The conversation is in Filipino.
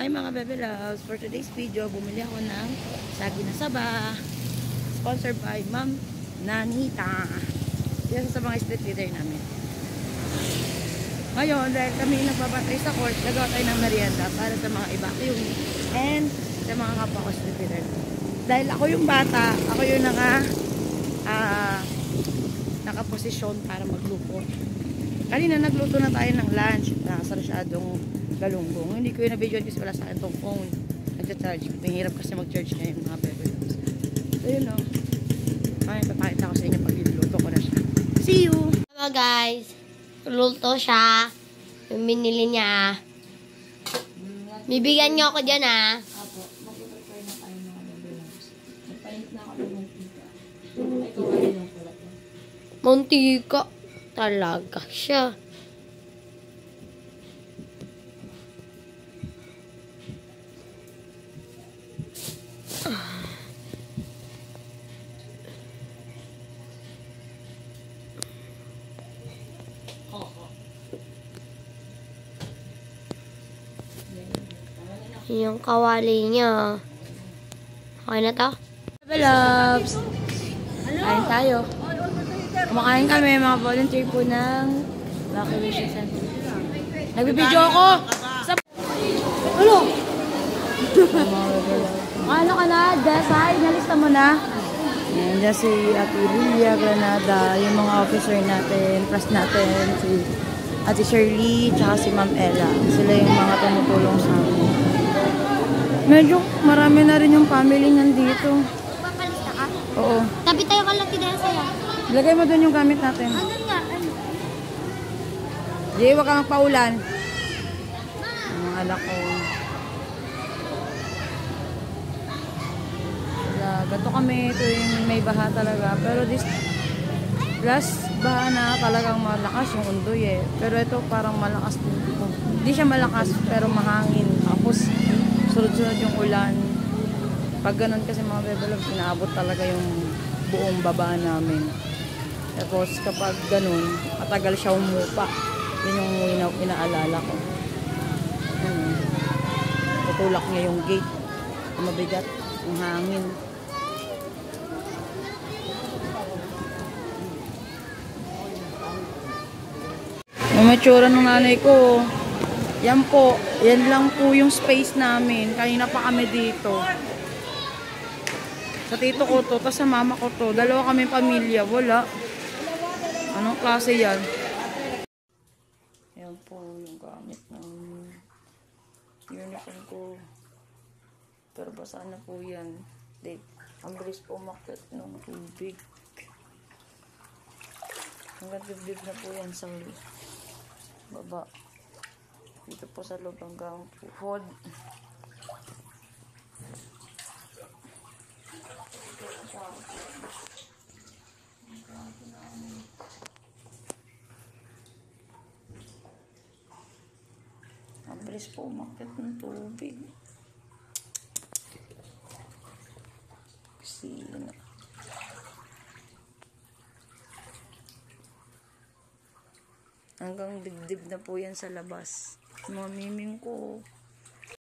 Hi mga Bebe Loves! For today's video, bumili ako ng saging na saba. Sponsored by Ma'am Nanita. Yan sa mga street leader namin. Ngayon, dahil kami nagbabatay sa court, nagawa tayo ng merienda para sa mga evacuum and sa mga kapwa ko street leader. Dahil ako yung bata, ako yung nakaposisyon para magluto. Kanina nagluto na tayo ng lunch na sarsyadong galunggong. Hindi ko yung na-video kasi wala sa akin itong phone. Nagcha-charge. Mahirap kasi mag-charge ngayon mga Bebe Loves. So yun o. Ay, papakita ko sa inyo pag niluluto ko na siya. See you! Hello guys. Luto siya. Yung binili niya. Bibigyan niyo ako dyan ha. Apo, mag-prepare na tayo mga Bebe Loves. Nagpalit na ako ng mantika. Ay, kawali lang pala to. Mantika. Talaga siya. Yung kawali niya. Okay na to? Bebe Loves! Kain tayo. Kumakain kami, mga volunteer po ng evacuation center. Nagbibideo ako! Ano? Ano ka na? Desay, nalista mo na? Ayan, dyan si Ate Lilia Granada, yung mga officer natin, press natin, si Ate Shirley, tsaka si Ma'am Ella. Sila yung mga tumutulong sa amin. Medyo marami na rin yung family nandito. Papalista ka? Oo. Tabi tayo kalaki dahil sa'yo. Lagay mo doon yung gamit natin. Ano nga? Ano? Di, huwag kang magpaulan. Ang anak ko. Gato kami tuwing may baha talaga. Pero this last baha na talagang malakas yung undoy eh. Pero ito parang malakas din. Hindi siya malakas pero mahangin. Tapos sunod-sunod yung ulan. Pag ganun kasi mga Bebe Loves, inaabot talaga yung buong baba namin. Tapos kapag ganun, matagal siya umupa. Yun yung inaalala ko. Tutulak niya yung gate. Mabigat yung hangin. Yung matsura ng nanay ko. Yan po. Yan lang po yung space namin. Kanina pa kami dito. Sa tito ko to, tapos sa mama ko to. Dalawa kami pamilya. Wala. Anong klase yan? Yan po yung gamit ng uniform ko. Pero basa na po yan. Ang bilis po umakyat ng tubig. Hanggang dibdib na po yan sa baba. Dito po sa loob hanggang puhod. Ang bilis po umakyat ng tubig. Sino? Hanggang dibdib na po yan sa labas. Mga miming ko.